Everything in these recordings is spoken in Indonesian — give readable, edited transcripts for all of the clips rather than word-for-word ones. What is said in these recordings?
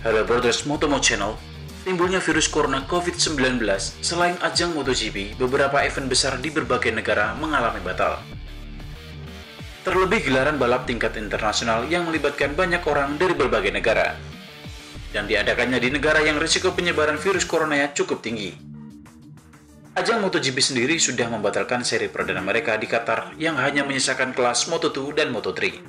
Halo Brothers Motomo Channel, timbulnya virus corona COVID-19 selain ajang MotoGP, beberapa event besar di berbagai negara mengalami batal. Terlebih gelaran balap tingkat internasional yang melibatkan banyak orang dari berbagai negara. Dan diadakannya di negara yang risiko penyebaran virus coronanya cukup tinggi. Ajang MotoGP sendiri sudah membatalkan seri perdana mereka di Qatar yang hanya menyisakan kelas Moto2 dan Moto3.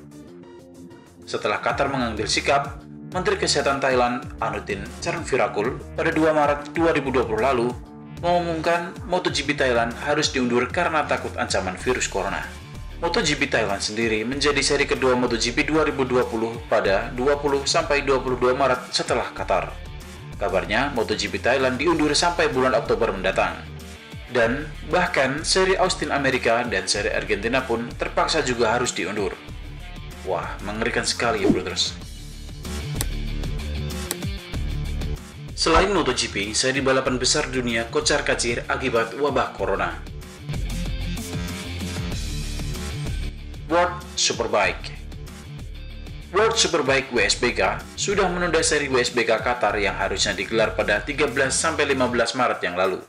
Setelah Qatar mengambil sikap, Menteri Kesehatan Thailand Anutin Charnvirakul pada 2 Maret 2020 lalu mengumumkan MotoGP Thailand harus diundur karena takut ancaman virus corona. MotoGP Thailand sendiri menjadi seri kedua MotoGP 2020 pada 20-22 Maret setelah Qatar. Kabarnya MotoGP Thailand diundur sampai bulan Oktober mendatang. Dan bahkan seri Austin Amerika dan seri Argentina pun terpaksa juga harus diundur. Wah, mengerikan sekali ya brothers. Selain MotoGP, seri balapan besar dunia kocar-kacir akibat wabah corona. World Superbike WSBK sudah menunda seri WSBK Qatar yang harusnya digelar pada 13-15 Maret yang lalu.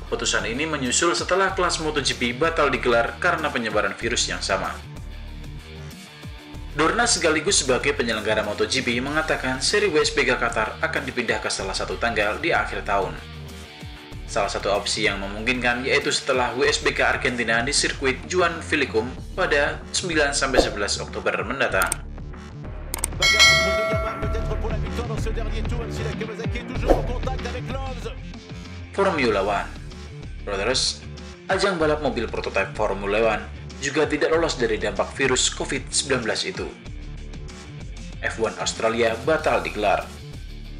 Keputusan ini menyusul setelah kelas MotoGP batal digelar karena penyebaran virus yang sama. Dorna sekaligus sebagai penyelenggara MotoGP mengatakan seri WSBK Qatar akan dipindah ke salah satu tanggal di akhir tahun. Salah satu opsi yang memungkinkan yaitu setelah WSBK Argentina di sirkuit Juan Vilicum pada 9-11 Oktober mendatang. Formula One. Brothers, ajang balap mobil prototipe Formula One juga tidak lolos dari dampak virus COVID-19 itu. F1 Australia batal digelar,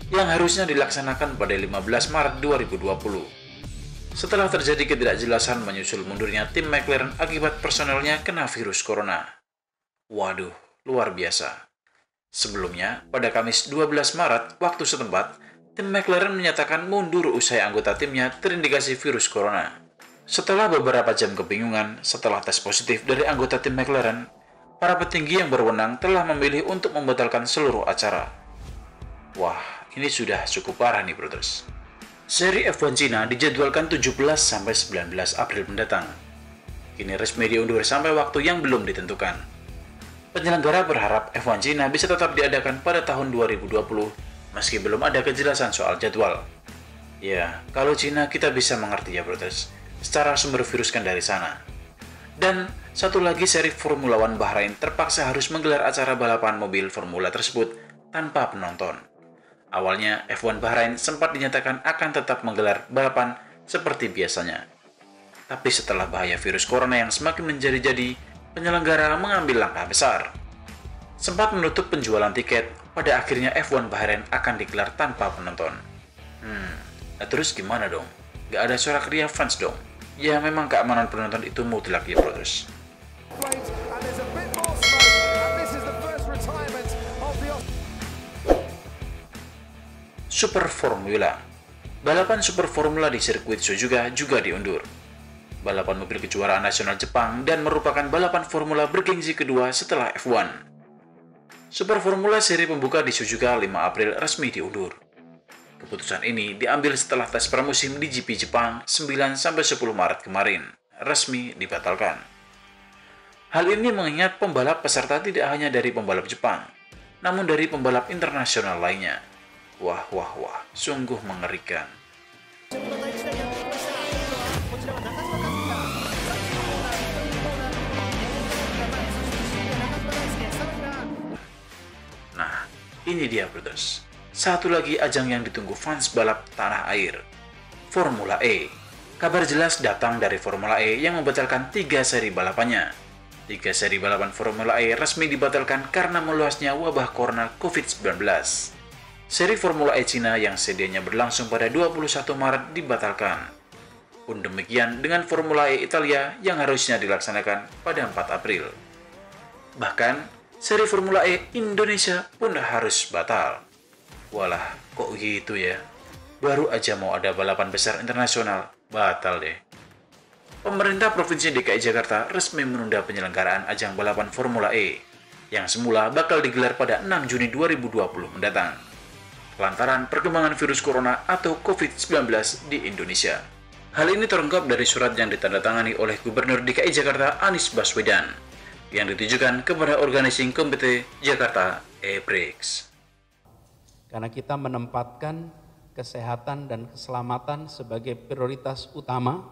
yang harusnya dilaksanakan pada 15 Maret 2020. Setelah terjadi ketidakjelasan menyusul mundurnya tim McLaren akibat personelnya kena virus corona. Waduh, luar biasa. Sebelumnya, pada Kamis 12 Maret waktu setempat, tim McLaren menyatakan mundur usai anggota timnya terindikasi virus corona. Setelah beberapa jam kebingungan setelah tes positif dari anggota tim McLaren, para petinggi yang berwenang telah memilih untuk membatalkan seluruh acara. Wah, ini sudah cukup parah nih brothers. Seri F1 Cina dijadwalkan 17-19 April mendatang. Kini resmi diundur sampai waktu yang belum ditentukan. Penyelenggara berharap F1 Cina bisa tetap diadakan pada tahun 2020 meski belum ada kejelasan soal jadwal. Ya, kalau Cina kita bisa mengerti ya brothers, secara sumber virus kan dari sana. Dan satu lagi seri Formula One Bahrain terpaksa harus menggelar acara balapan mobil formula tersebut tanpa penonton. Awalnya F1 Bahrain sempat dinyatakan akan tetap menggelar balapan seperti biasanya. Tapi setelah bahaya virus corona yang semakin menjadi-jadi, penyelenggara mengambil langkah besar. Sempat menutup penjualan tiket, pada akhirnya F1 Bahrain akan digelar tanpa penonton. Nah terus gimana dong? Gak ada suara kriya fans dong? Ya memang keamanan penonton itu mutlak ya brothers. Super Formula. Balapan Super Formula di sirkuit Suzuka juga diundur. Balapan mobil kejuaraan nasional Jepang dan merupakan balapan formula bergengsi kedua setelah F1. Super Formula seri pembuka di Suzuka 5 April resmi diundur. Keputusan ini diambil setelah tes pramusim di GP Jepang 9-10 Maret kemarin, resmi dibatalkan. Hal ini mengingat pembalap peserta tidak hanya dari pembalap Jepang, namun dari pembalap internasional lainnya. Wah, sungguh mengerikan. Nah, ini dia brothers. Satu lagi ajang yang ditunggu fans balap tanah air, Formula E. Kabar jelas datang dari Formula E yang membatalkan 3 seri balapannya. 3 seri balapan Formula E resmi dibatalkan karena meluasnya wabah corona COVID-19. Seri Formula E Cina yang sedianya berlangsung pada 21 Maret dibatalkan. Pun demikian dengan Formula E Italia yang harusnya dilaksanakan pada 4 April. Bahkan, seri Formula E Indonesia pun harus batal. Walah, kok gitu ya? Baru aja mau ada balapan besar internasional, batal deh. Pemerintah Provinsi DKI Jakarta resmi menunda penyelenggaraan ajang balapan Formula E yang semula bakal digelar pada 6 Juni 2020 mendatang, lantaran perkembangan virus corona atau COVID-19 di Indonesia. Hal ini terungkap dari surat yang ditandatangani oleh Gubernur DKI Jakarta Anies Baswedan yang ditujukan kepada Organizing Committee Jakarta (EBRIX). Karena kita menempatkan kesehatan dan keselamatan sebagai prioritas utama,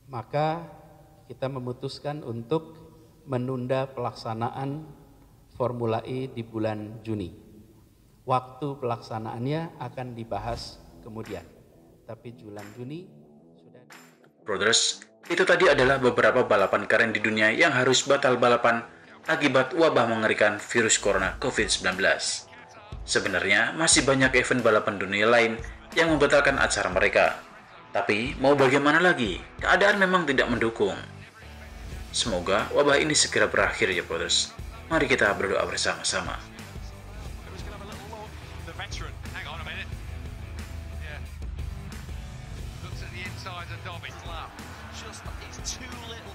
maka kita memutuskan untuk menunda pelaksanaan Formula E di bulan Juni. Waktu pelaksanaannya akan dibahas kemudian, tapi bulan Juni sudah. Brothers, itu tadi adalah beberapa balapan keren di dunia yang harus batal balapan akibat wabah mengerikan virus corona COVID-19. Sebenarnya masih banyak event balapan dunia lain yang membatalkan acara mereka. Tapi mau bagaimana lagi, keadaan memang tidak mendukung. Semoga wabah ini segera berakhir ya brothers. Mari kita berdoa bersama-sama.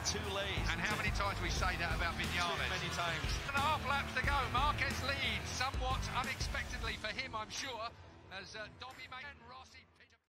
Too late. And how many times we say that about Vinales? Many times. 2.5 laps to go. Marquez leads somewhat unexpectedly for him, I'm sure, as Dobby and Rossi.